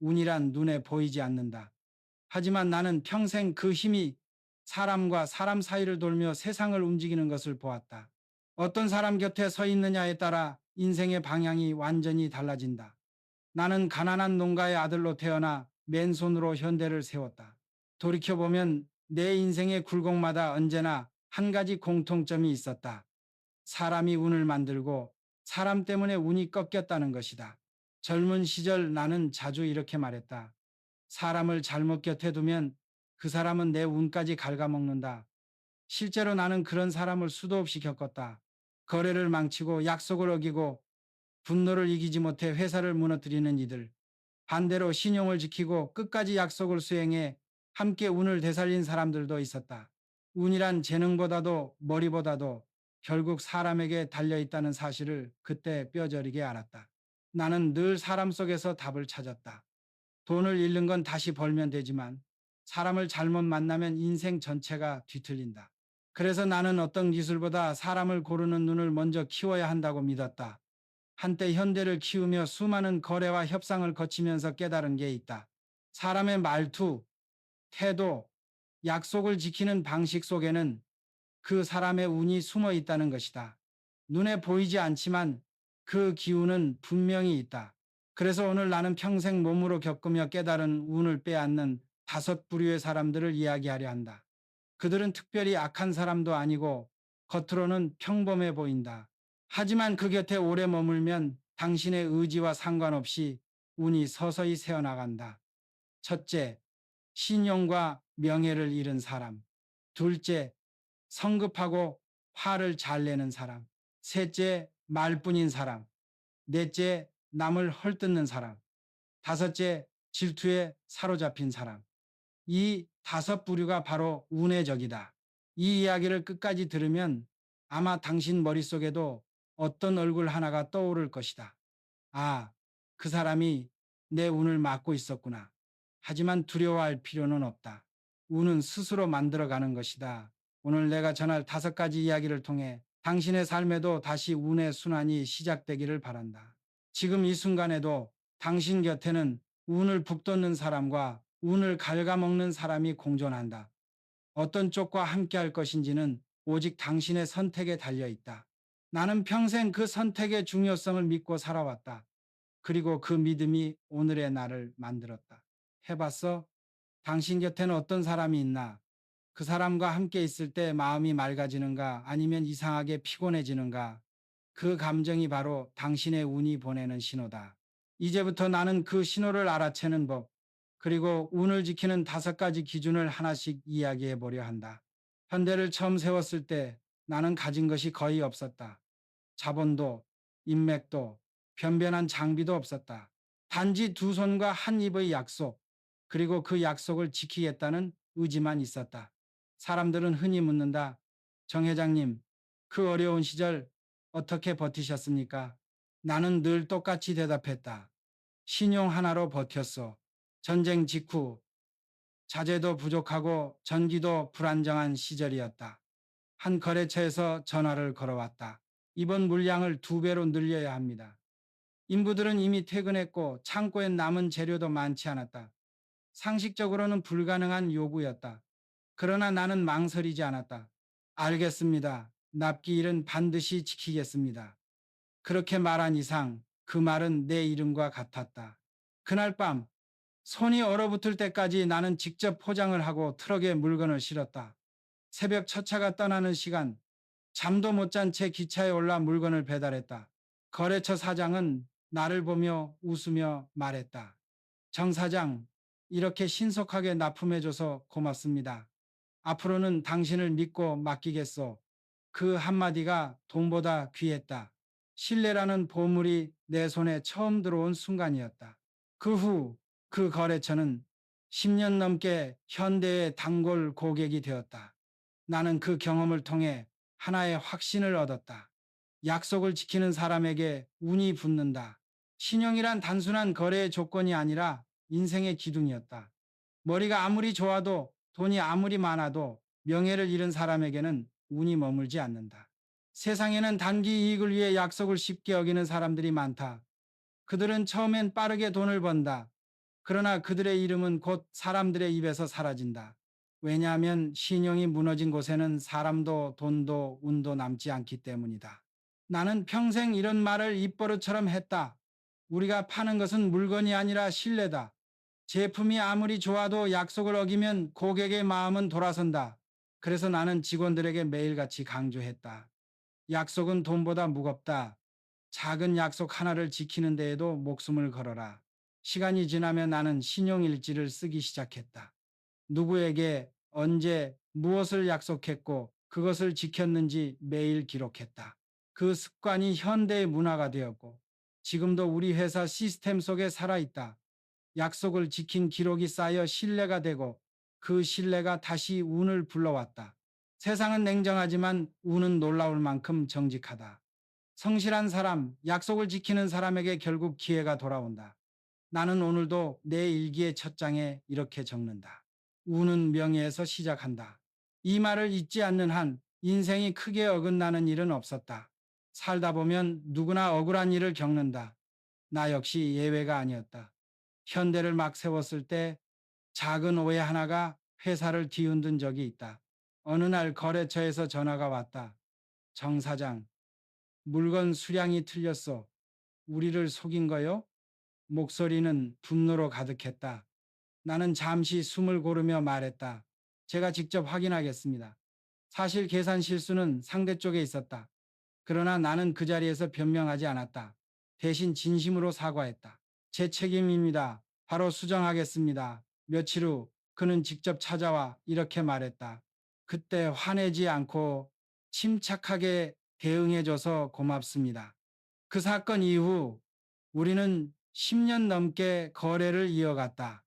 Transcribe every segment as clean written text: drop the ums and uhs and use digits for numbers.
운이란 눈에 보이지 않는다. 하지만 나는 평생 그 힘이 사람과 사람 사이를 돌며 세상을 움직이는 것을 보았다. 어떤 사람 곁에 서 있느냐에 따라 인생의 방향이 완전히 달라진다. 나는 가난한 농가의 아들로 태어나 맨손으로 현대를 세웠다. 돌이켜보면 내 인생의 굴곡마다 언제나 한 가지 공통점이 있었다. 사람이 운을 만들고 사람 때문에 운이 꺾였다는 것이다. 젊은 시절 나는 자주 이렇게 말했다. 사람을 잘못 곁에 두면 그 사람은 내 운까지 갉아먹는다. 실제로 나는 그런 사람을 수도 없이 겪었다. 거래를 망치고 약속을 어기고 분노를 이기지 못해 회사를 무너뜨리는 이들. 반대로 신용을 지키고 끝까지 약속을 수행해 함께 운을 되살린 사람들도 있었다. 운이란 재능보다도 머리보다도 결국 사람에게 달려있다는 사실을 그때 뼈저리게 알았다. 나는 늘 사람 속에서 답을 찾았다. 돈을 잃는 건 다시 벌면 되지만 사람을 잘못 만나면 인생 전체가 뒤틀린다. 그래서 나는 어떤 기술보다 사람을 고르는 눈을 먼저 키워야 한다고 믿었다. 한때 현대를 키우며 수많은 거래와 협상을 거치면서 깨달은 게 있다. 사람의 말투, 태도, 약속을 지키는 방식 속에는 그 사람의 운이 숨어 있다는 것이다. 눈에 보이지 않지만 그 기운은 분명히 있다. 그래서 오늘 나는 평생 몸으로 겪으며 깨달은 운을 빼앗는 5부류의 사람들을 이야기하려 한다. 그들은 특별히 악한 사람도 아니고 겉으로는 평범해 보인다. 하지만 그 곁에 오래 머물면 당신의 의지와 상관없이 운이 서서히 새어나간다. 첫째, 신용과 명예를 잃은 사람. 둘째, 성급하고 화를 잘 내는 사람. 셋째, 말뿐인 사람. 넷째, 남을 헐뜯는 사람. 다섯째, 질투에 사로잡힌 사람. 이 5부류가 바로 운의 적이다. 이 이야기를 끝까지 들으면 아마 당신 머릿속에도 어떤 얼굴 하나가 떠오를 것이다. 아, 그 사람이 내 운을 막고 있었구나. 하지만 두려워할 필요는 없다. 운은 스스로 만들어가는 것이다. 오늘 내가 전할 5가지 이야기를 통해 당신의 삶에도 다시 운의 순환이 시작되기를 바란다. 지금 이 순간에도 당신 곁에는 운을 북돋는 사람과 운을 갉아먹는 사람이 공존한다. 어떤 쪽과 함께할 것인지는 오직 당신의 선택에 달려 있다. 나는 평생 그 선택의 중요성을 믿고 살아왔다. 그리고 그 믿음이 오늘의 나를 만들었다. 해봤어? 당신 곁에는 어떤 사람이 있나? 그 사람과 함께 있을 때 마음이 맑아지는가? 아니면 이상하게 피곤해지는가? 그 감정이 바로 당신의 운이 보내는 신호다. 이제부터 나는 그 신호를 알아채는 법, 그리고 운을 지키는 5가지 기준을 하나씩 이야기해 보려 한다. 현대를 처음 세웠을 때 나는 가진 것이 거의 없었다. 자본도, 인맥도, 변변한 장비도 없었다. 단지 2손과 한 입의 약속, 그리고 그 약속을 지키겠다는 의지만 있었다. 사람들은 흔히 묻는다. 정 회장님, 그 어려운 시절 어떻게 버티셨습니까? 나는 늘 똑같이 대답했다. 신용 하나로 버텼어. 전쟁 직후 자재도 부족하고 전기도 불안정한 시절이었다. 한 거래처에서 전화를 걸어왔다. 이번 물량을 2배로 늘려야 합니다. 인부들은 이미 퇴근했고 창고엔 남은 재료도 많지 않았다. 상식적으로는 불가능한 요구였다. 그러나 나는 망설이지 않았다. 알겠습니다. 납기일은 반드시 지키겠습니다. 그렇게 말한 이상 그 말은 내 이름과 같았다. 그날 밤 손이 얼어붙을 때까지 나는 직접 포장을 하고 트럭에 물건을 실었다. 새벽 첫 차가 떠나는 시간, 잠도 못 잔 채 기차에 올라 물건을 배달했다. 거래처 사장은 나를 보며 웃으며 말했다. 정 사장, 이렇게 신속하게 납품해줘서 고맙습니다. 앞으로는 당신을 믿고 맡기겠소. 그 한마디가 돈보다 귀했다. 신뢰라는 보물이 내 손에 처음 들어온 순간이었다. 그 후 그 거래처는 10년 넘게 현대의 단골 고객이 되었다. 나는 그 경험을 통해 하나의 확신을 얻었다. 약속을 지키는 사람에게 운이 붙는다. 신용이란 단순한 거래의 조건이 아니라 인생의 기둥이었다. 머리가 아무리 좋아도 돈이 아무리 많아도 명예를 잃은 사람에게는 운이 머물지 않는다. 세상에는 단기 이익을 위해 약속을 쉽게 어기는 사람들이 많다. 그들은 처음엔 빠르게 돈을 번다. 그러나 그들의 이름은 곧 사람들의 입에서 사라진다. 왜냐하면 신용이 무너진 곳에는 사람도 돈도 운도 남지 않기 때문이다. 나는 평생 이런 말을 입버릇처럼 했다. 우리가 파는 것은 물건이 아니라 신뢰다. 제품이 아무리 좋아도 약속을 어기면 고객의 마음은 돌아선다. 그래서 나는 직원들에게 매일같이 강조했다. 약속은 돈보다 무겁다. 작은 약속 하나를 지키는 데에도 목숨을 걸어라. 시간이 지나면 나는 신용일지를 쓰기 시작했다. 누구에게 언제 무엇을 약속했고 그것을 지켰는지 매일 기록했다. 그 습관이 현대의 문화가 되었고 지금도 우리 회사 시스템 속에 살아있다. 약속을 지킨 기록이 쌓여 신뢰가 되고 그 신뢰가 다시 운을 불러왔다. 세상은 냉정하지만 운은 놀라울 만큼 정직하다. 성실한 사람, 약속을 지키는 사람에게 결국 기회가 돌아온다. 나는 오늘도 내 일기의 첫 장에 이렇게 적는다. 운은 명예에서 시작한다. 이 말을 잊지 않는 한 인생이 크게 어긋나는 일은 없었다. 살다 보면 누구나 억울한 일을 겪는다. 나 역시 예외가 아니었다. 현대를 막 세웠을 때 작은 오해 하나가 회사를 뒤흔든 적이 있다. 어느 날 거래처에서 전화가 왔다. 정 사장, 물건 수량이 틀렸어. 우리를 속인 거요? 목소리는 분노로 가득했다. 나는 잠시 숨을 고르며 말했다. 제가 직접 확인하겠습니다. 사실 계산 실수는 상대 쪽에 있었다. 그러나 나는 그 자리에서 변명하지 않았다. 대신 진심으로 사과했다. 제 책임입니다. 바로 수정하겠습니다. 며칠 후 그는 직접 찾아와 이렇게 말했다. 그때 화내지 않고 침착하게 대응해줘서 고맙습니다. 그 사건 이후 우리는 10년 넘게 거래를 이어갔다.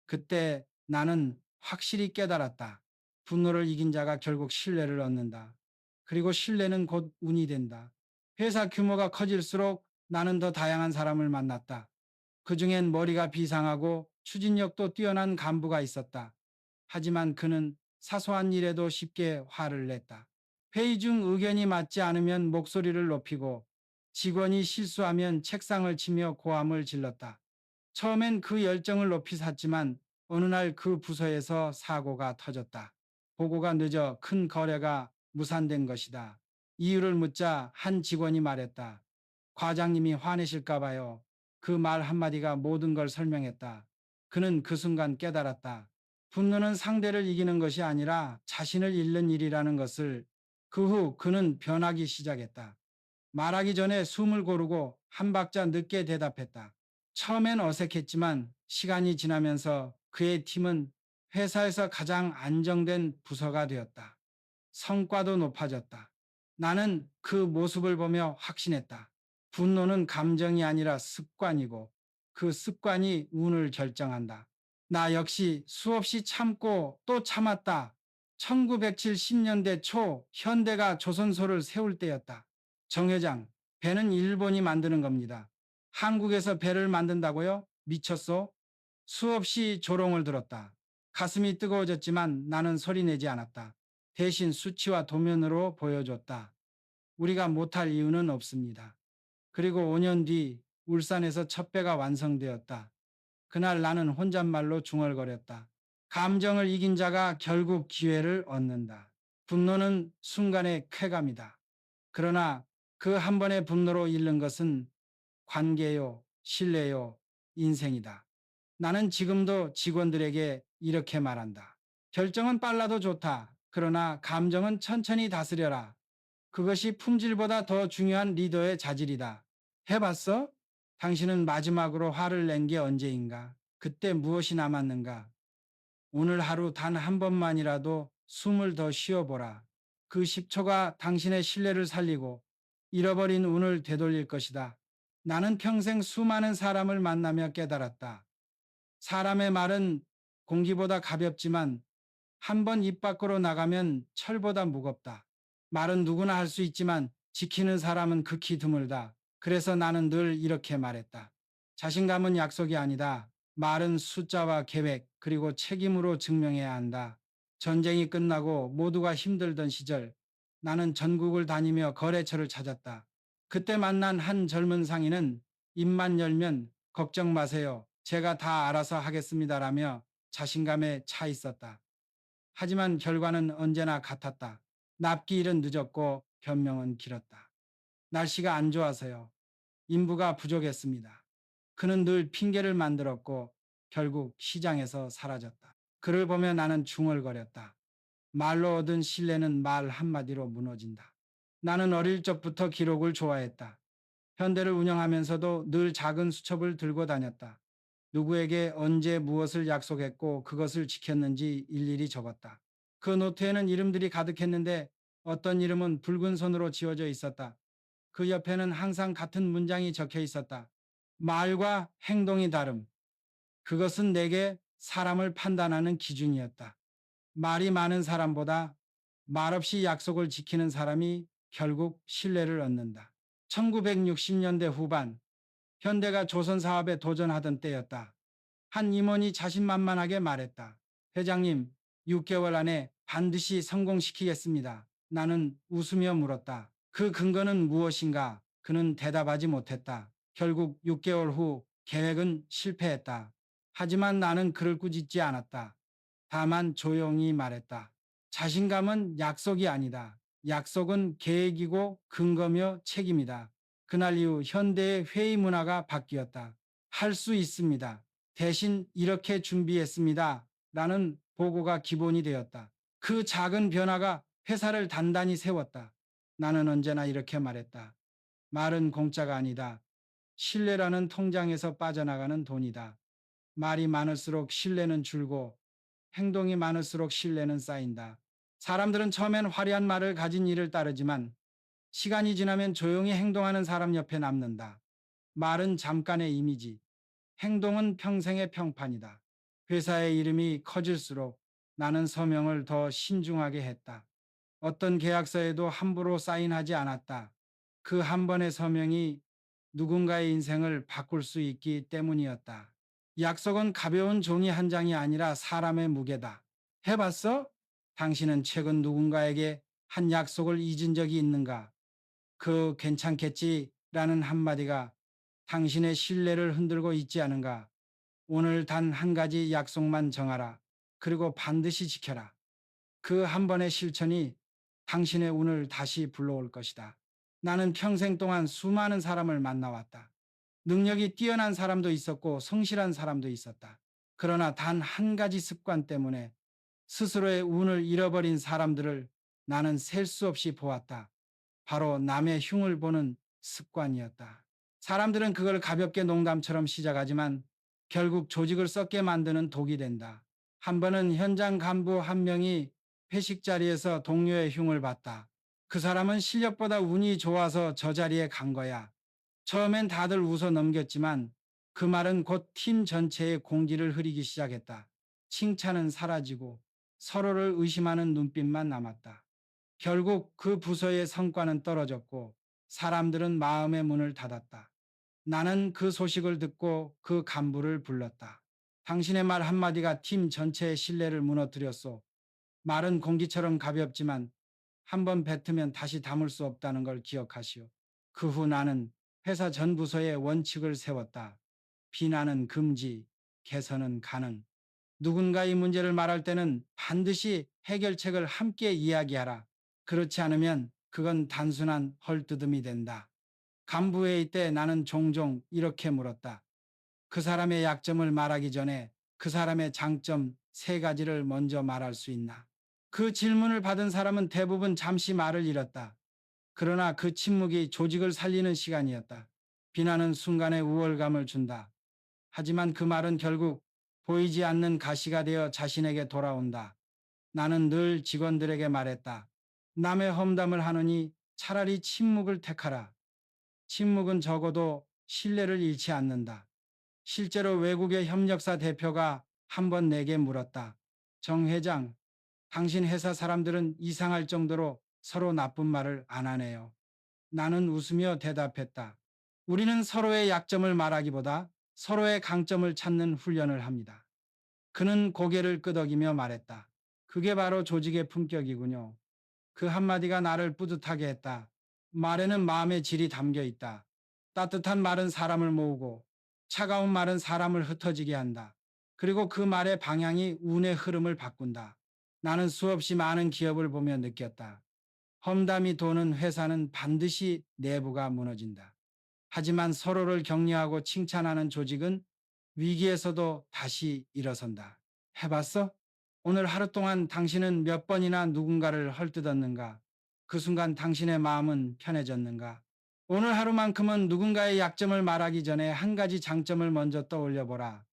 그때 나는 확실히 깨달았다. 분노를 이긴 자가 결국 신뢰를 얻는다. 그리고 신뢰는 곧 운이 된다. 회사 규모가 커질수록 나는 더 다양한 사람을 만났다. 그중엔 머리가 비상하고 추진력도 뛰어난 간부가 있었다. 하지만 그는 사소한 일에도 쉽게 화를 냈다. 회의 중 의견이 맞지 않으면 목소리를 높이고 직원이 실수하면 책상을 치며 고함을 질렀다. 처음엔 그 열정을 높이 샀지만 어느 날 그 부서에서 사고가 터졌다. 보고가 늦어 큰 거래가 무산된 것이다. 이유를 묻자 한 직원이 말했다. 과장님이 화내실까 봐요. 그 말 한마디가 모든 걸 설명했다. 그는 그 순간 깨달았다. 분노는 상대를 이기는 것이 아니라 자신을 잃는 일이라는 것을. 그 후 그는 변하기 시작했다. 말하기 전에 숨을 고르고 한 박자 늦게 대답했다. 처음엔 어색했지만 시간이 지나면서 그의 팀은 회사에서 가장 안정된 부서가 되었다. 성과도 높아졌다. 나는 그 모습을 보며 확신했다. 분노는 감정이 아니라 습관이고 그 습관이 운을 결정한다. 나 역시 수없이 참고 또 참았다. 1970년대 초 현대가 조선소를 세울 때였다. 정 회장, 배는 일본이 만드는 겁니다. 한국에서 배를 만든다고요? 미쳤소? 수없이 조롱을 들었다. 가슴이 뜨거워졌지만 나는 소리내지 않았다. 대신 수치와 도면으로 보여줬다. 우리가 못할 이유는 없습니다. 그리고 5년 뒤 울산에서 첫 배가 완성되었다. 그날 나는 혼잣말로 중얼거렸다. 감정을 이긴 자가 결국 기회를 얻는다. 분노는 순간의 쾌감이다. 그러나 그 한 번의 분노로 잃는 것은 관계요, 신뢰요, 인생이다. 나는 지금도 직원들에게 이렇게 말한다. 결정은 빨라도 좋다. 그러나 감정은 천천히 다스려라. 그것이 품질보다 더 중요한 리더의 자질이다. 해봤어? 당신은 마지막으로 화를 낸 게 언제인가? 그때 무엇이 남았는가? 오늘 하루 단 한 번만이라도 숨을 더 쉬어보라. 그 10초가 당신의 신뢰를 살리고 잃어버린 운을 되돌릴 것이다. 나는 평생 수많은 사람을 만나며 깨달았다. 사람의 말은 공기보다 가볍지만 한 번 입 밖으로 나가면 철보다 무겁다. 말은 누구나 할 수 있지만 지키는 사람은 극히 드물다. 그래서 나는 늘 이렇게 말했다. 자신감은 약속이 아니다. 말은 숫자와 계획 그리고 책임으로 증명해야 한다. 전쟁이 끝나고 모두가 힘들던 시절 나는 전국을 다니며 거래처를 찾았다. 그때 만난 한 젊은 상인은 입만 열면 걱정 마세요. 제가 다 알아서 하겠습니다라며 자신감에 차 있었다. 하지만 결과는 언제나 같았다. 납기일은 늦었고 변명은 길었다. 날씨가 안 좋아서요. 인부가 부족했습니다. 그는 늘 핑계를 만들었고 결국 시장에서 사라졌다. 그를 보며 나는 중얼거렸다. 말로 얻은 신뢰는 말 한마디로 무너진다. 나는 어릴 적부터 기록을 좋아했다. 현대를 운영하면서도 늘 작은 수첩을 들고 다녔다. 누구에게 언제 무엇을 약속했고 그것을 지켰는지 일일이 적었다. 그 노트에는 이름들이 가득했는데 어떤 이름은 붉은 손으로 지워져 있었다. 그 옆에는 항상 같은 문장이 적혀 있었다. 말과 행동이 다름. 그것은 내게 사람을 판단하는 기준이었다. 말이 많은 사람보다 말없이 약속을 지키는 사람이 결국 신뢰를 얻는다. 1960년대 후반, 현대가 조선 사업에 도전하던 때였다. 한 임원이 자신만만하게 말했다. 회장님, 6개월 안에 반드시 성공시키겠습니다. 나는 웃으며 물었다. 그 근거는 무엇인가? 그는 대답하지 못했다. 결국 6개월 후 계획은 실패했다. 하지만 나는 그를 꾸짖지 않았다. 다만 조용히 말했다. 자신감은 약속이 아니다. 약속은 계획이고 근거며 책임이다. 그날 이후 현대의 회의 문화가 바뀌었다. 할 수 있습니다. 대신 이렇게 준비했습니다. 라는 보고가 기본이 되었다. 그 작은 변화가 회사를 단단히 세웠다. 나는 언제나 이렇게 말했다. 말은 공짜가 아니다. 신뢰라는 통장에서 빠져나가는 돈이다. 말이 많을수록 신뢰는 줄고 행동이 많을수록 신뢰는 쌓인다. 사람들은 처음엔 화려한 말을 가진 이를 따르지만 시간이 지나면 조용히 행동하는 사람 옆에 남는다. 말은 잠깐의 이미지, 행동은 평생의 평판이다. 회사의 이름이 커질수록 나는 서명을 더 신중하게 했다. 어떤 계약서에도 함부로 사인하지 않았다. 그 한 번의 서명이 누군가의 인생을 바꿀 수 있기 때문이었다. 약속은 가벼운 종이 한 장이 아니라 사람의 무게다. 해봤어? 당신은 최근 누군가에게 한 약속을 잊은 적이 있는가? 그 괜찮겠지? 라는 한마디가 당신의 신뢰를 흔들고 있지 않은가? 오늘 단 한 가지 약속만 정하라. 그리고 반드시 지켜라. 그 한 번의 실천이 당신의 운을 다시 불러올 것이다. 나는 평생 동안 수많은 사람을 만나왔다. 능력이 뛰어난 사람도 있었고 성실한 사람도 있었다. 그러나 단 한 가지 습관 때문에 스스로의 운을 잃어버린 사람들을 나는 셀 수 없이 보았다. 바로 남의 흉을 보는 습관이었다. 사람들은 그걸 가볍게 농담처럼 시작하지만 결국 조직을 썩게 만드는 독이 된다. 한 번은 현장 간부 한 명이 회식 자리에서 동료의 흉을 봤다. 그 사람은 실력보다 운이 좋아서 저 자리에 간 거야. 처음엔 다들 웃어 넘겼지만 그 말은 곧 팀 전체의 공기를 흐리기 시작했다. 칭찬은 사라지고 서로를 의심하는 눈빛만 남았다. 결국 그 부서의 성과는 떨어졌고 사람들은 마음의 문을 닫았다. 나는 그 소식을 듣고 그 간부를 불렀다. 당신의 말 한마디가 팀 전체의 신뢰를 무너뜨렸소. 말은 공기처럼 가볍지만 한번 뱉으면 다시 담을 수 없다는 걸 기억하시오. 그 후 나는 회사 전 부서에 원칙을 세웠다. 비난은 금지, 개선은 가능. 누군가의 문제를 말할 때는 반드시 해결책을 함께 이야기하라. 그렇지 않으면 그건 단순한 헐뜯음이 된다. 간부회의 때 나는 종종 이렇게 물었다. 그 사람의 약점을 말하기 전에 그 사람의 장점 세 가지를 먼저 말할 수 있나? 그 질문을 받은 사람은 대부분 잠시 말을 잃었다. 그러나 그 침묵이 조직을 살리는 시간이었다. 비난은 순간의 우월감을 준다. 하지만 그 말은 결국 보이지 않는 가시가 되어 자신에게 돌아온다. 나는 늘 직원들에게 말했다. 남의 험담을 하느니 차라리 침묵을 택하라. 침묵은 적어도 신뢰를 잃지 않는다. 실제로 외국의 협력사 대표가 한 번 내게 물었다. 정 회장, 당신 회사 사람들은 이상할 정도로 서로 나쁜 말을 안 하네요. 나는 웃으며 대답했다. 우리는 서로의 약점을 말하기보다 서로의 강점을 찾는 훈련을 합니다. 그는 고개를 끄덕이며 말했다. 그게 바로 조직의 품격이군요. 그 한마디가 나를 뿌듯하게 했다. 말에는 마음의 질이 담겨 있다. 따뜻한 말은 사람을 모으고 차가운 말은 사람을 흩어지게 한다. 그리고 그 말의 방향이 운의 흐름을 바꾼다. 나는 수없이 많은 기업을 보며 느꼈다. 험담이 도는 회사는 반드시 내부가 무너진다. 하지만 서로를 격려하고 칭찬하는 조직은 위기에서도 다시 일어선다. 해봤어? 오늘 하루 동안 당신은 몇 번이나 누군가를 헐뜯었는가? 그 순간 당신의 마음은 편해졌는가? 오늘 하루만큼은 누군가의 약점을 말하기 전에 한 가지 장점을 먼저 떠올려 보라.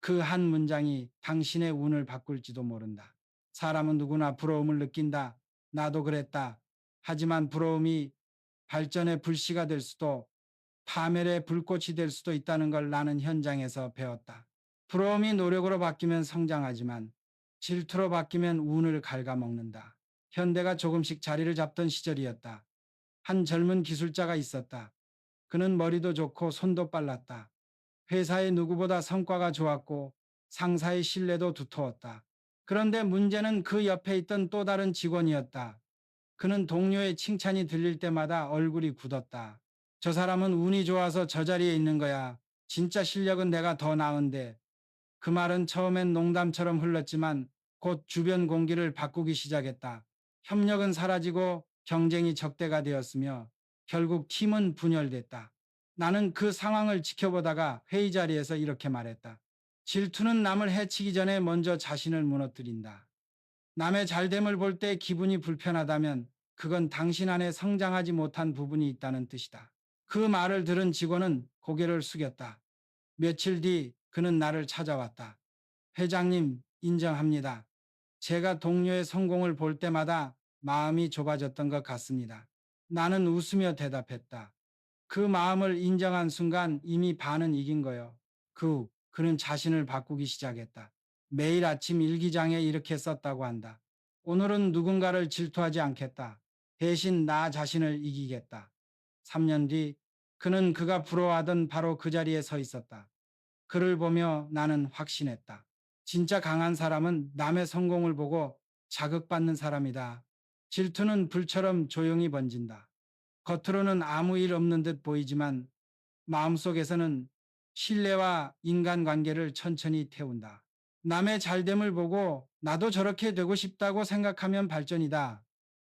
그 한 문장이 당신의 운을 바꿀지도 모른다. 사람은 누구나 부러움을 느낀다. 나도 그랬다. 하지만 부러움이 발전의 불씨가 될 수도 파멸의 불꽃이 될 수도 있다는 걸 나는 현장에서 배웠다. 부러움이 노력으로 바뀌면 성장하지만 질투로 바뀌면 운을 갉아먹는다. 현대가 조금씩 자리를 잡던 시절이었다. 한 젊은 기술자가 있었다. 그는 머리도 좋고 손도 빨랐다. 회사의 누구보다 성과가 좋았고 상사의 신뢰도 두터웠다. 그런데 문제는 그 옆에 있던 또 다른 직원이었다. 그는 동료의 칭찬이 들릴 때마다 얼굴이 굳었다. 저 사람은 운이 좋아서 저 자리에 있는 거야. 진짜 실력은 내가 더 나은데. 그 말은 처음엔 농담처럼 흘렀지만 곧 주변 공기를 바꾸기 시작했다. 협력은 사라지고 경쟁이 적대가 되었으며 결국 팀은 분열됐다. 나는 그 상황을 지켜보다가 회의 자리에서 이렇게 말했다. 질투는 남을 해치기 전에 먼저 자신을 무너뜨린다. 남의 잘됨을 볼 때 기분이 불편하다면 그건 당신 안에 성장하지 못한 부분이 있다는 뜻이다. 그 말을 들은 직원은 고개를 숙였다. 며칠 뒤 그는 나를 찾아왔다. 회장님, 인정합니다. 제가 동료의 성공을 볼 때마다 마음이 좁아졌던 것 같습니다. 나는 웃으며 대답했다. 그 마음을 인정한 순간 이미 반은 이긴 거요. 그 후 그는 자신을 바꾸기 시작했다. 매일 아침 일기장에 이렇게 썼다고 한다. 오늘은 누군가를 질투하지 않겠다. 대신 나 자신을 이기겠다. 3년 뒤 그는 그가 부러워하던 바로 그 자리에 서 있었다. 그를 보며 나는 확신했다. 진짜 강한 사람은 남의 성공을 보고 자극받는 사람이다. 질투는 불처럼 조용히 번진다. 겉으로는 아무 일 없는 듯 보이지만 마음속에서는 신뢰와 인간관계를 천천히 태운다. 남의 잘됨을 보고 나도 저렇게 되고 싶다고 생각하면 발전이다.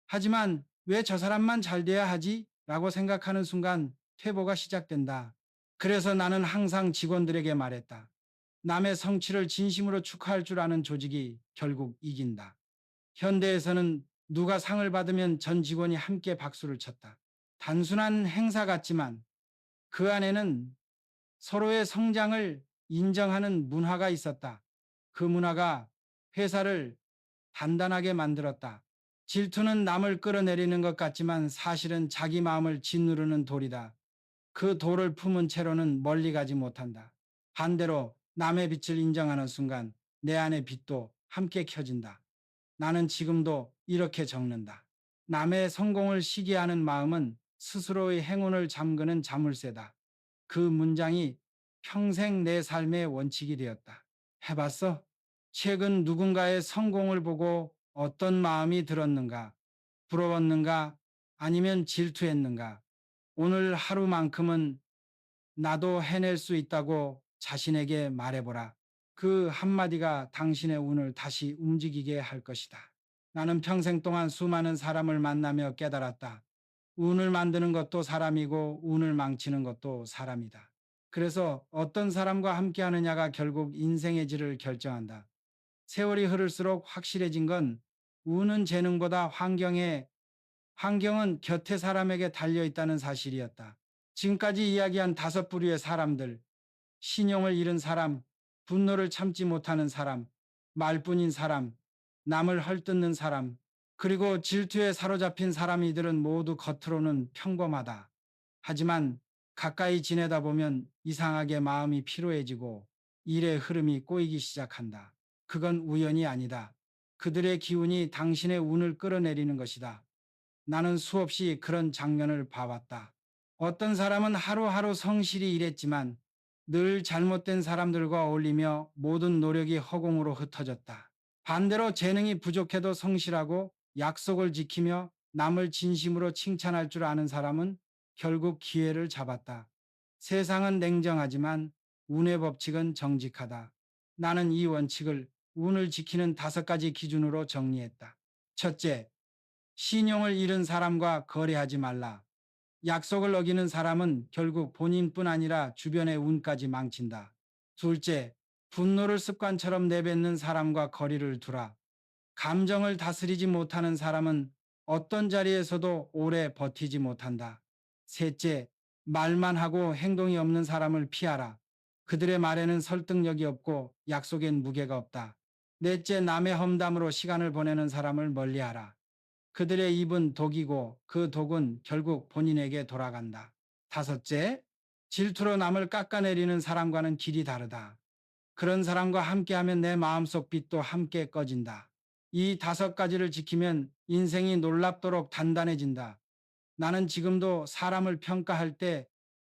하지만 왜 저 사람만 잘 돼야 하지? 라고 생각하는 순간 퇴보가 시작된다. 그래서 나는 항상 직원들에게 말했다. 남의 성취를 진심으로 축하할 줄 아는 조직이 결국 이긴다. 현대에서는 누가 상을 받으면 전 직원이 함께 박수를 쳤다. 단순한 행사 같지만 그 안에는 서로의 성장을 인정하는 문화가 있었다. 그 문화가 회사를 단단하게 만들었다. 질투는 남을 끌어내리는 것 같지만 사실은 자기 마음을 짓누르는 돌이다. 그 돌을 품은 채로는 멀리 가지 못한다. 반대로 남의 빛을 인정하는 순간 내 안의 빛도 함께 켜진다. 나는 지금도 이렇게 적는다. 남의 성공을 시기하는 마음은 스스로의 행운을 잠그는 자물쇠다. 그 문장이 평생 내 삶의 원칙이 되었다. 해봤어? 최근 누군가의 성공을 보고 어떤 마음이 들었는가? 부러웠는가? 아니면 질투했는가? 오늘 하루만큼은 나도 해낼 수 있다고 자신에게 말해보라. 그 한마디가 당신의 운을 다시 움직이게 할 것이다. 나는 평생 동안 수많은 사람을 만나며 깨달았다. 운을 만드는 것도 사람이고 운을 망치는 것도 사람이다. 그래서 어떤 사람과 함께 하느냐가 결국 인생의 질을 결정한다. 세월이 흐를수록 확실해진 건 운은 재능보다 환경은 곁에 사람에게 달려있다는 사실이었다. 지금까지 이야기한 다섯 부류의 사람들, 신용을 잃은 사람, 분노를 참지 못하는 사람, 말뿐인 사람, 남을 헐뜯는 사람, 그리고 질투에 사로잡힌 사람이들은 모두 겉으로는 평범하다. 하지만 가까이 지내다 보면 이상하게 마음이 피로해지고 일의 흐름이 꼬이기 시작한다. 그건 우연이 아니다. 그들의 기운이 당신의 운을 끌어내리는 것이다. 나는 수없이 그런 장면을 봐왔다. 어떤 사람은 하루하루 성실히 일했지만 늘 잘못된 사람들과 어울리며 모든 노력이 허공으로 흩어졌다. 반대로 재능이 부족해도 성실하고 약속을 지키며 남을 진심으로 칭찬할 줄 아는 사람은 결국 기회를 잡았다. 세상은 냉정하지만 운의 법칙은 정직하다. 나는 이 원칙을 운을 지키는 5가지 기준으로 정리했다. 첫째, 신용을 잃은 사람과 거래하지 말라. 약속을 어기는 사람은 결국 본인뿐 아니라 주변의 운까지 망친다. 둘째, 분노를 습관처럼 내뱉는 사람과 거리를 두라. 감정을 다스리지 못하는 사람은 어떤 자리에서도 오래 버티지 못한다. 셋째, 말만 하고 행동이 없는 사람을 피하라. 그들의 말에는 설득력이 없고 약속엔 무게가 없다. 넷째, 남의 험담으로 시간을 보내는 사람을 멀리하라. 그들의 입은 독이고 그 독은 결국 본인에게 돌아간다. 다섯째, 질투로 남을 깎아내리는 사람과는 길이 다르다. 그런 사람과 함께하면 내 마음속 빛도 함께 꺼진다. 이 5가지를 지키면 인생이 놀랍도록 단단해진다. 나는 지금도 사람을 평가할 때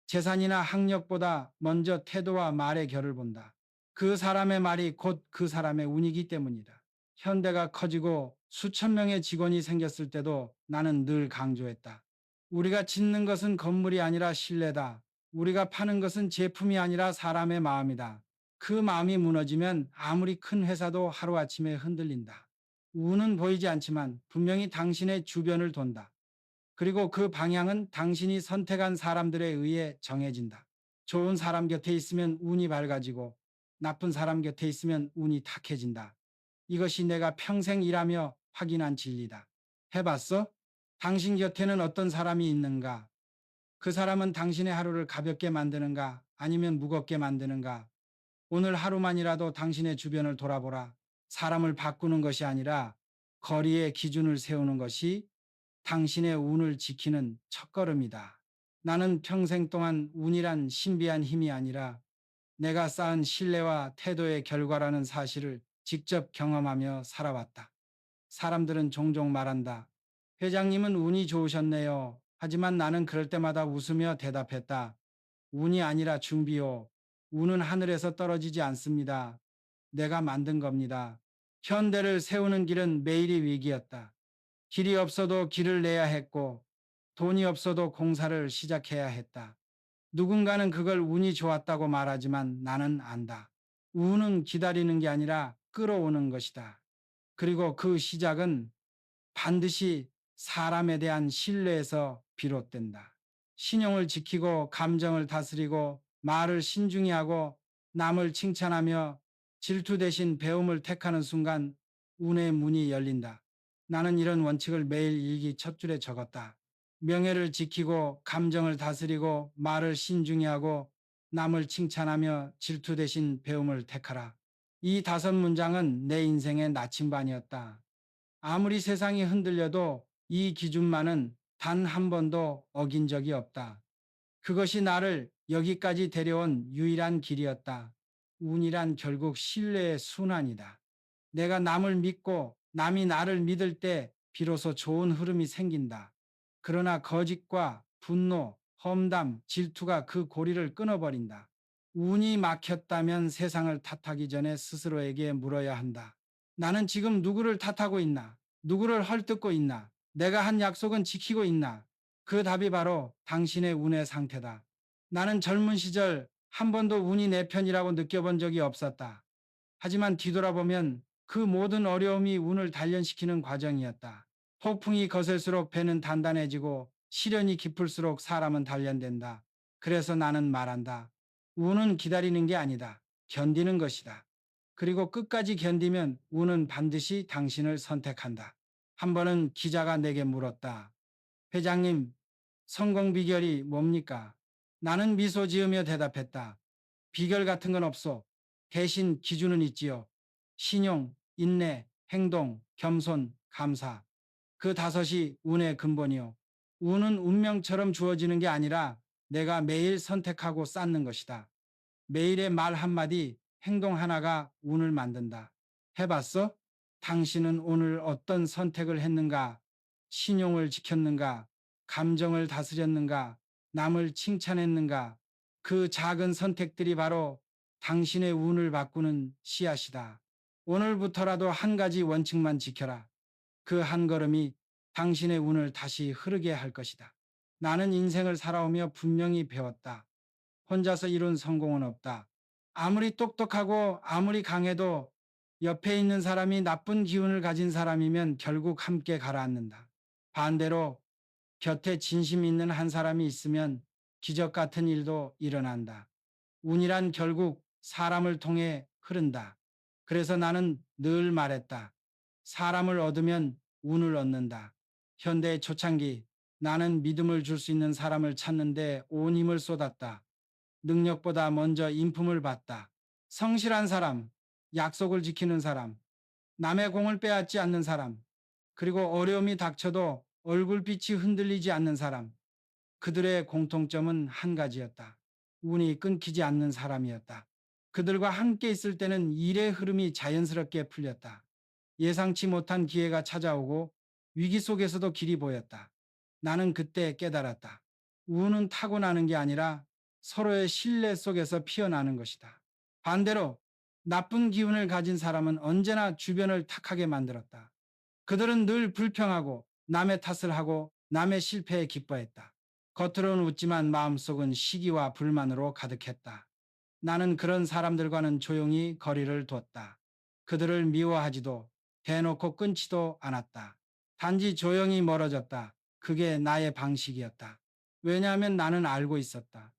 재산이나 학력보다 먼저 태도와 말의 결을 본다. 그 사람의 말이 곧 그 사람의 운이기 때문이다. 현대가 커지고 수천 명의 직원이 생겼을 때도 나는 늘 강조했다. 우리가 짓는 것은 건물이 아니라 신뢰다. 우리가 파는 것은 제품이 아니라 사람의 마음이다. 그 마음이 무너지면 아무리 큰 회사도 하루아침에 흔들린다. 운은 보이지 않지만 분명히 당신의 주변을 돈다. 그리고 그 방향은 당신이 선택한 사람들에 의해 정해진다. 좋은 사람 곁에 있으면 운이 밝아지고 나쁜 사람 곁에 있으면 운이 탁해진다. 이것이 내가 평생 일하며 확인한 진리다. 해봤어? 당신 곁에는 어떤 사람이 있는가? 그 사람은 당신의 하루를 가볍게 만드는가? 아니면 무겁게 만드는가? 오늘 하루만이라도 당신의 주변을 돌아보라. 사람을 바꾸는 것이 아니라 거리의 기준을 세우는 것이 당신의 운을 지키는 첫걸음이다. 나는 평생 동안 운이란 신비한 힘이 아니라 내가 쌓은 신뢰와 태도의 결과라는 사실을 직접 경험하며 살아왔다. 사람들은 종종 말한다. 회장님은 운이 좋으셨네요. 하지만 나는 그럴 때마다 웃으며 대답했다. 운이 아니라 준비요. 운은 하늘에서 떨어지지 않습니다. 내가 만든 겁니다. 현대를 세우는 길은 매일이 위기였다. 길이 없어도 길을 내야 했고 돈이 없어도 공사를 시작해야 했다. 누군가는 그걸 운이 좋았다고 말하지만 나는 안다. 운은 기다리는 게 아니라 끌어오는 것이다. 그리고 그 시작은 반드시 사람에 대한 신뢰에서 비롯된다. 신용을 지키고 감정을 다스리고 말을 신중히 하고 남을 칭찬하며 질투 대신 배움을 택하는 순간 운의 문이 열린다. 나는 이런 원칙을 매일 일기 첫 줄에 적었다. 명예를 지키고 감정을 다스리고 말을 신중히 하고 남을 칭찬하며 질투 대신 배움을 택하라. 이 5문장은 내 인생의 나침반이었다. 아무리 세상이 흔들려도 이 기준만은 단 한 번도 어긴 적이 없다. 그것이 나를 여기까지 데려온 유일한 길이었다. 운이란 결국 신뢰의 순환이다. 내가 남을 믿고 남이 나를 믿을 때 비로소 좋은 흐름이 생긴다. 그러나 거짓과 분노, 험담, 질투가 그 고리를 끊어버린다. 운이 막혔다면 세상을 탓하기 전에 스스로에게 물어야 한다. 나는 지금 누구를 탓하고 있나? 누구를 헐뜯고 있나? 내가 한 약속은 지키고 있나? 그 답이 바로 당신의 운의 상태다. 나는 젊은 시절 한 번도 운이 내 편이라고 느껴본 적이 없었다. 하지만 뒤돌아보면 그 모든 어려움이 운을 단련시키는 과정이었다. 폭풍이 거셀수록 배는 단단해지고 시련이 깊을수록 사람은 단련된다. 그래서 나는 말한다. 운은 기다리는 게 아니다. 견디는 것이다. 그리고 끝까지 견디면 운은 반드시 당신을 선택한다. 한 번은 기자가 내게 물었다. 회장님, 성공 비결이 뭡니까? 나는 미소 지으며 대답했다. 비결 같은 건 없어. 대신 기준은 있지요. 신용, 인내, 행동, 겸손, 감사. 그 5이 운의 근본이요. 운은 운명처럼 주어지는 게 아니라 내가 매일 선택하고 쌓는 것이다. 매일의 말 한마디, 행동 하나가 운을 만든다. 해봤어? 당신은 오늘 어떤 선택을 했는가? 신용을 지켰는가? 감정을 다스렸는가? 남을 칭찬했는가? 그 작은 선택들이 바로 당신의 운을 바꾸는 씨앗이다. 오늘부터라도 한 가지 원칙만 지켜라. 그 한 걸음이 당신의 운을 다시 흐르게 할 것이다. 나는 인생을 살아오며 분명히 배웠다. 혼자서 이룬 성공은 없다. 아무리 똑똑하고 아무리 강해도 옆에 있는 사람이 나쁜 기운을 가진 사람이면 결국 함께 가라앉는다. 반대로 곁에 진심 있는 한 사람이 있으면 기적 같은 일도 일어난다. 운이란 결국 사람을 통해 흐른다. 그래서 나는 늘 말했다. 사람을 얻으면 운을 얻는다. 현대의 초창기, 나는 믿음을 줄 수 있는 사람을 찾는데 온 힘을 쏟았다. 능력보다 먼저 인품을 봤다. 성실한 사람, 약속을 지키는 사람, 남의 공을 빼앗지 않는 사람, 그리고 어려움이 닥쳐도 얼굴빛이 흔들리지 않는 사람. 그들의 공통점은 한 가지였다. 운이 끊기지 않는 사람이었다. 그들과 함께 있을 때는 일의 흐름이 자연스럽게 풀렸다. 예상치 못한 기회가 찾아오고 위기 속에서도 길이 보였다. 나는 그때 깨달았다. 운은 타고나는 게 아니라 서로의 신뢰 속에서 피어나는 것이다. 반대로 나쁜 기운을 가진 사람은 언제나 주변을 탁하게 만들었다. 그들은 늘 불평하고 남의 탓을 하고 남의 실패에 기뻐했다. 겉으로는 웃지만 마음속은 시기와 불만으로 가득했다. 나는 그런 사람들과는 조용히 거리를 뒀다. 그들을 미워하지도 대놓고 끊지도 않았다. 단지 조용히 멀어졌다. 그게 나의 방식이었다. 왜냐하면 나는 알고 있었다.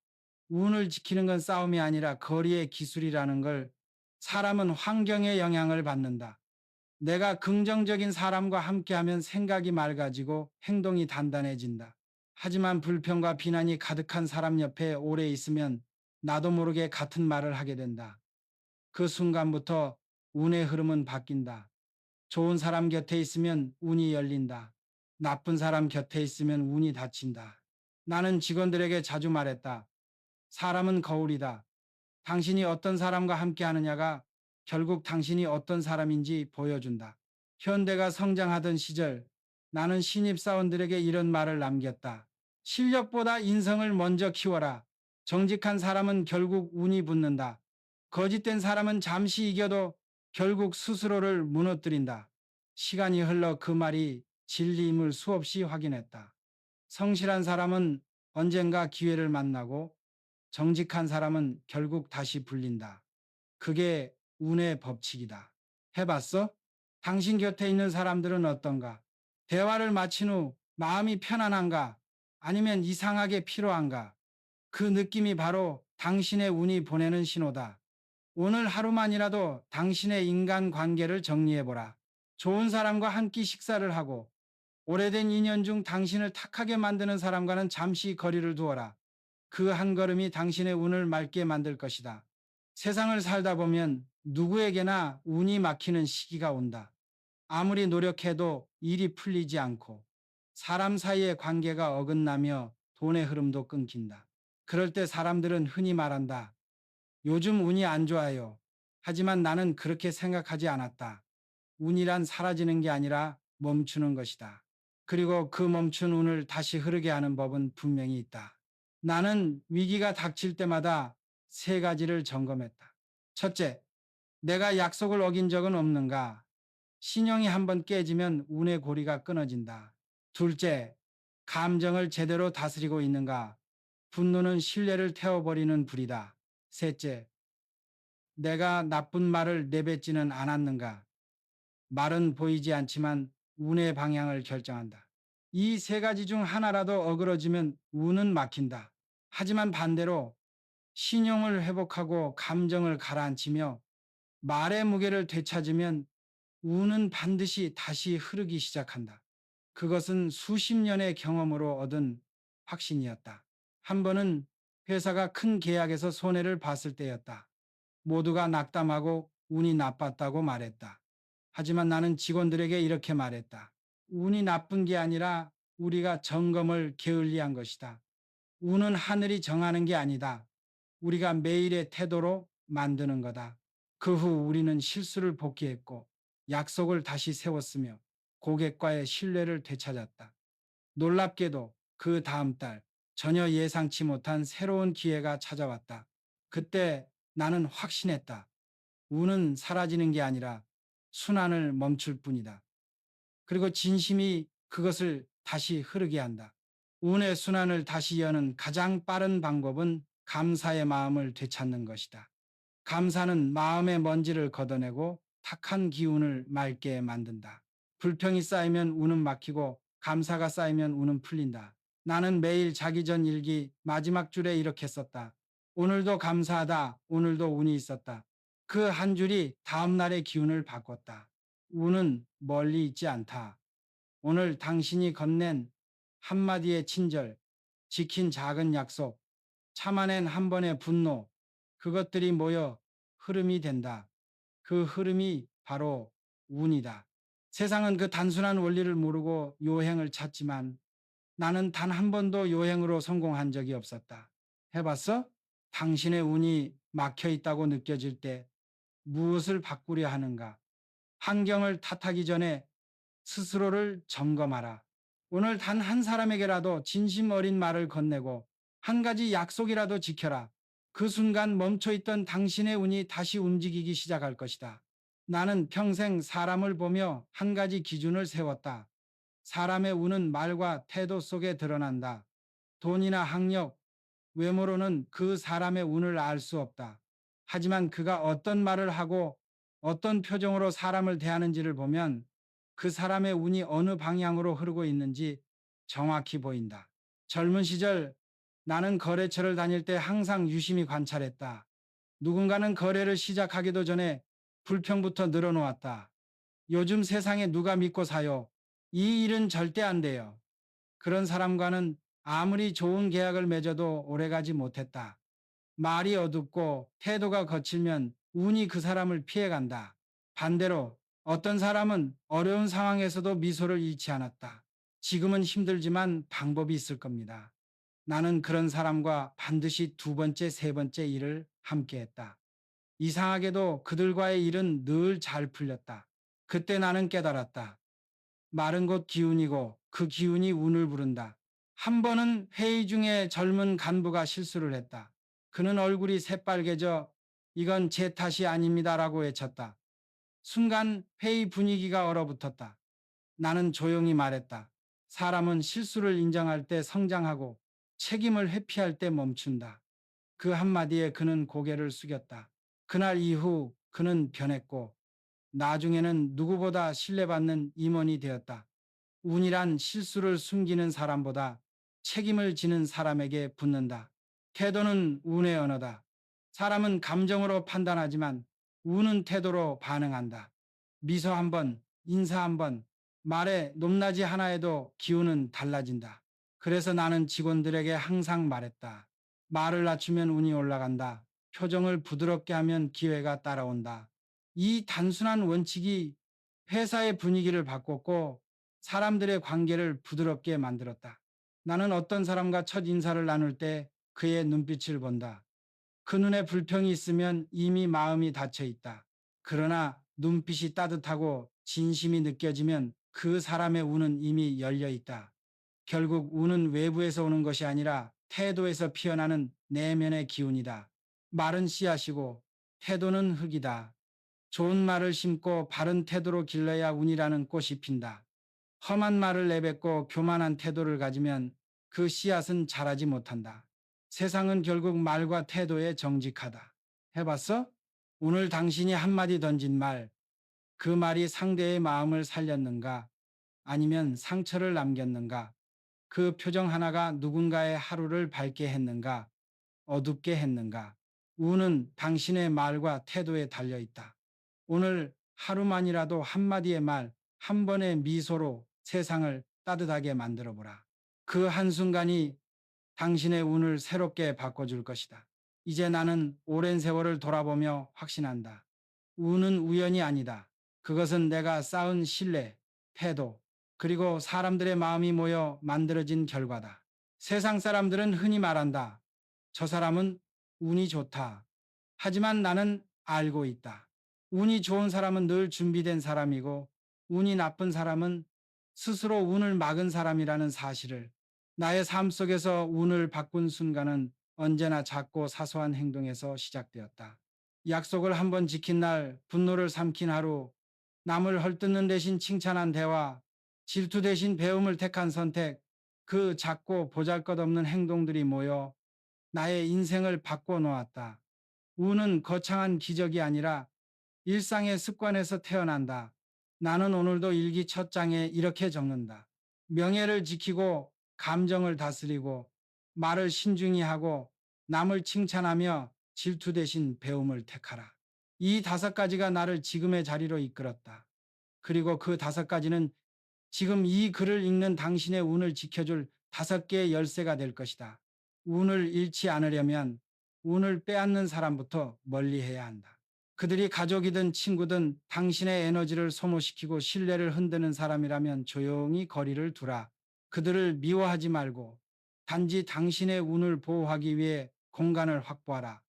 운을 지키는 건 싸움이 아니라 거리의 기술이라는 걸. 사람은 환경의 영향을 받는다. 내가 긍정적인 사람과 함께하면 생각이 맑아지고 행동이 단단해진다. 하지만 불평과 비난이 가득한 사람 옆에 오래 있으면 나도 모르게 같은 말을 하게 된다. 그 순간부터 운의 흐름은 바뀐다. 좋은 사람 곁에 있으면 운이 열린다. 나쁜 사람 곁에 있으면 운이 닫힌다. 나는 직원들에게 자주 말했다. 사람은 거울이다. 당신이 어떤 사람과 함께 하느냐가 결국 당신이 어떤 사람인지 보여준다. 현대가 성장하던 시절, 나는 신입사원들에게 이런 말을 남겼다. 실력보다 인성을 먼저 키워라. 정직한 사람은 결국 운이 붙는다. 거짓된 사람은 잠시 이겨도 결국 스스로를 무너뜨린다. 시간이 흘러 그 말이 진리임을 수없이 확인했다. 성실한 사람은 언젠가 기회를 만나고 정직한 사람은 결국 다시 불린다. 그게 운의 법칙이다. 해봤어? 당신 곁에 있는 사람들은 어떤가? 대화를 마친 후 마음이 편안한가? 아니면 이상하게 피로한가? 그 느낌이 바로 당신의 운이 보내는 신호다. 오늘 하루만이라도 당신의 인간 관계를 정리해보라. 좋은 사람과 한 끼 식사를 하고 오래된 인연 중 당신을 탁하게 만드는 사람과는 잠시 거리를 두어라. 그 한 걸음이 당신의 운을 맑게 만들 것이다. 세상을 살다 보면 누구에게나 운이 막히는 시기가 온다. 아무리 노력해도 일이 풀리지 않고 사람 사이의 관계가 어긋나며 돈의 흐름도 끊긴다. 그럴 때 사람들은 흔히 말한다. 요즘 운이 안 좋아요. 하지만 나는 그렇게 생각하지 않았다. 운이란 사라지는 게 아니라 멈추는 것이다. 그리고 그 멈춘 운을 다시 흐르게 하는 법은 분명히 있다. 나는 위기가 닥칠 때마다 세 가지를 점검했다. 첫째, 내가 약속을 어긴 적은 없는가? 신용이 한번 깨지면 운의 고리가 끊어진다. 둘째, 감정을 제대로 다스리고 있는가? 분노는 신뢰를 태워버리는 불이다. 셋째, 내가 나쁜 말을 내뱉지는 않았는가? 말은 보이지 않지만 운의 방향을 결정한다. 이 세 가지 중 하나라도 어그러지면 운은 막힌다. 하지만 반대로 신용을 회복하고 감정을 가라앉히며 말의 무게를 되찾으면 운은 반드시 다시 흐르기 시작한다. 그것은 수십 년의 경험으로 얻은 확신이었다. 한 번은 회사가 큰 계약에서 손해를 봤을 때였다. 모두가 낙담하고 운이 나빴다고 말했다. 하지만 나는 직원들에게 이렇게 말했다. 운이 나쁜 게 아니라 우리가 점검을 게을리한 것이다. 운은 하늘이 정하는 게 아니다. 우리가 매일의 태도로 만드는 거다. 그 후 우리는 실수를 복귀했고 약속을 다시 세웠으며 고객과의 신뢰를 되찾았다. 놀랍게도 그 다음 달 전혀 예상치 못한 새로운 기회가 찾아왔다. 그때 나는 확신했다. 운은 사라지는 게 아니라 순환을 멈출 뿐이다. 그리고 진심이 그것을 다시 흐르게 한다. 운의 순환을 다시 여는 가장 빠른 방법은 감사의 마음을 되찾는 것이다. 감사는 마음의 먼지를 걷어내고 탁한 기운을 맑게 만든다. 불평이 쌓이면 운은 막히고 감사가 쌓이면 운은 풀린다. 나는 매일 자기 전 일기 마지막 줄에 이렇게 썼다. 오늘도 감사하다. 오늘도 운이 있었다. 그 한 줄이 다음 날의 기운을 바꿨다. 운은 멀리 있지 않다. 오늘 당신이 건넨 한마디의 친절, 지킨 작은 약속, 참아낸 한 번의 분노, 그것들이 모여 흐름이 된다. 그 흐름이 바로 운이다. 세상은 그 단순한 원리를 모르고 요행을 찾지만 나는 단 한 번도 요행으로 성공한 적이 없었다. 해봤어? 당신의 운이 막혀 있다고 느껴질 때 무엇을 바꾸려 하는가? 환경을 탓하기 전에 스스로를 점검하라. 오늘 단 한 사람에게라도 진심 어린 말을 건네고 한 가지 약속이라도 지켜라. 그 순간 멈춰있던 당신의 운이 다시 움직이기 시작할 것이다. 나는 평생 사람을 보며 한 가지 기준을 세웠다. 사람의 운은 말과 태도 속에 드러난다. 돈이나 학력, 외모로는 그 사람의 운을 알 수 없다. 하지만 그가 어떤 말을 하고 어떤 표정으로 사람을 대하는지를 보면 그 사람의 운이 어느 방향으로 흐르고 있는지 정확히 보인다. 젊은 시절 나는 거래처를 다닐 때 항상 유심히 관찰했다. 누군가는 거래를 시작하기도 전에 불평부터 늘어놓았다. 요즘 세상에 누가 믿고 사요? 이 일은 절대 안 돼요. 그런 사람과는 아무리 좋은 계약을 맺어도 오래가지 못했다. 말이 어둡고 태도가 거칠면 운이 그 사람을 피해간다. 반대로 어떤 사람은 어려운 상황에서도 미소를 잃지 않았다. 지금은 힘들지만 방법이 있을 겁니다. 나는 그런 사람과 반드시 두 번째, 세 번째 일을 함께 했다. 이상하게도 그들과의 일은 늘 잘 풀렸다. 그때 나는 깨달았다. 말은 곧 기운이고 그 기운이 운을 부른다. 한 번은 회의 중에 젊은 간부가 실수를 했다. 그는 얼굴이 새빨개져 이건 제 탓이 아닙니다라고 외쳤다. 순간 회의 분위기가 얼어붙었다. 나는 조용히 말했다. 사람은 실수를 인정할 때 성장하고 책임을 회피할 때 멈춘다. 그 한마디에 그는 고개를 숙였다. 그날 이후 그는 변했고 나중에는 누구보다 신뢰받는 임원이 되었다. 운이란 실수를 숨기는 사람보다 책임을 지는 사람에게 붙는다. 태도는 운의 언어다. 사람은 감정으로 판단하지만 운은 태도로 반응한다. 미소 한 번, 인사 한 번, 말의 높낮이 하나에도 기운은 달라진다. 그래서 나는 직원들에게 항상 말했다. 말을 낮추면 운이 올라간다. 표정을 부드럽게 하면 기회가 따라온다. 이 단순한 원칙이 회사의 분위기를 바꿨고 사람들의 관계를 부드럽게 만들었다. 나는 어떤 사람과 첫 인사를 나눌 때 그의 눈빛을 본다. 그 눈에 불평이 있으면 이미 마음이 닫혀 있다. 그러나 눈빛이 따뜻하고 진심이 느껴지면 그 사람의 운은 이미 열려 있다. 결국 운은 외부에서 오는 것이 아니라 태도에서 피어나는 내면의 기운이다. 말은 씨앗이고 태도는 흙이다. 좋은 말을 심고 바른 태도로 길러야 운이라는 꽃이 핀다. 험한 말을 내뱉고 교만한 태도를 가지면 그 씨앗은 자라지 못한다. 세상은 결국 말과 태도에 정직하다. 해봤어? 오늘 당신이 한마디 던진 말, 그 말이 상대의 마음을 살렸는가? 아니면 상처를 남겼는가? 그 표정 하나가 누군가의 하루를 밝게 했는가? 어둡게 했는가? 운은 당신의 말과 태도에 달려 있다. 오늘 하루만이라도 한마디의 말, 한 번의 미소로 세상을 따뜻하게 만들어 보라. 그 한순간이 당신의 운을 새롭게 바꿔줄 것이다. 이제 나는 오랜 세월을 돌아보며 확신한다. 운은 우연이 아니다. 그것은 내가 쌓은 신뢰, 태도, 그리고 사람들의 마음이 모여 만들어진 결과다. 세상 사람들은 흔히 말한다. 저 사람은 운이 좋다. 하지만 나는 알고 있다. 운이 좋은 사람은 늘 준비된 사람이고, 운이 나쁜 사람은 스스로 운을 막은 사람이라는 사실을, 나의 삶 속에서 운을 바꾼 순간은 언제나 작고 사소한 행동에서 시작되었다. 약속을 한번 지킨 날, 분노를 삼킨 하루, 남을 헐뜯는 대신 칭찬한 대화, 질투 대신 배움을 택한 선택, 그 작고 보잘것없는 행동들이 모여 나의 인생을 바꿔 놓았다. 운은 거창한 기적이 아니라 일상의 습관에서 태어난다. 나는 오늘도 일기 첫 장에 이렇게 적는다. 명예를 지키고 감정을 다스리고 말을 신중히 하고 남을 칭찬하며 질투 대신 배움을 택하라. 이 5가지가 나를 지금의 자리로 이끌었다. 그리고 그 5가지는 지금 이 글을 읽는 당신의 운을 지켜줄 5개의 열쇠가 될 것이다. 운을 잃지 않으려면 운을 빼앗는 사람부터 멀리해야 한다. 그들이 가족이든 친구든 당신의 에너지를 소모시키고 신뢰를 흔드는 사람이라면 조용히 거리를 두라. 그들을 미워하지 말고 단지 당신의 운을 보호하기 위해 공간을 확보하라.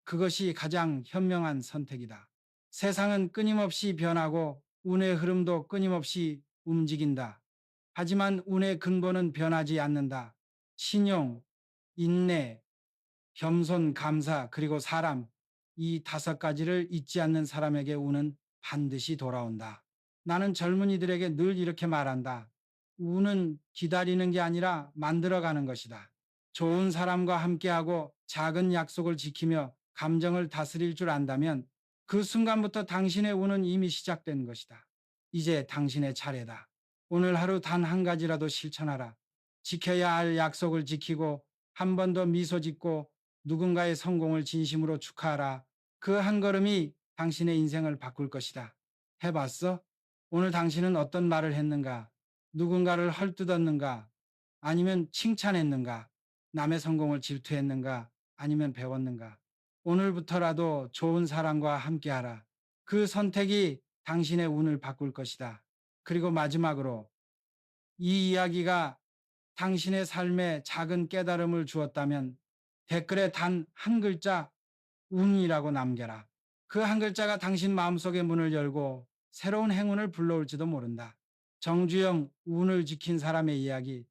그것이 가장 현명한 선택이다. 세상은 끊임없이 변하고 운의 흐름도 끊임없이 움직인다. 하지만 운의 근본은 변하지 않는다. 신용, 인내, 겸손, 감사, 그리고 사람, 이 5가지를 잊지 않는 사람에게 운은 반드시 돌아온다. 나는 젊은이들에게 늘 이렇게 말한다. 운은 기다리는 게 아니라 만들어가는 것이다. 좋은 사람과 함께하고 작은 약속을 지키며 감정을 다스릴 줄 안다면 그 순간부터 당신의 운은 이미 시작된 것이다. 이제 당신의 차례다. 오늘 하루 단 한 가지라도 실천하라. 지켜야 할 약속을 지키고 한 번 더 미소 짓고 누군가의 성공을 진심으로 축하하라. 그 한 걸음이 당신의 인생을 바꿀 것이다. 해봤어? 오늘 당신은 어떤 말을 했는가? 누군가를 헐뜯었는가? 아니면 칭찬했는가? 남의 성공을 질투했는가? 아니면 배웠는가? 오늘부터라도 좋은 사람과 함께하라. 그 선택이 당신의 운을 바꿀 것이다. 그리고 마지막으로 이 이야기가 당신의 삶에 작은 깨달음을 주었다면 댓글에 단 한 글자 운이라고 남겨라. 그 한 글자가 당신 마음속의 문을 열고 새로운 행운을 불러올지도 모른다. 정주영, 운을 지킨 사람의 이야기.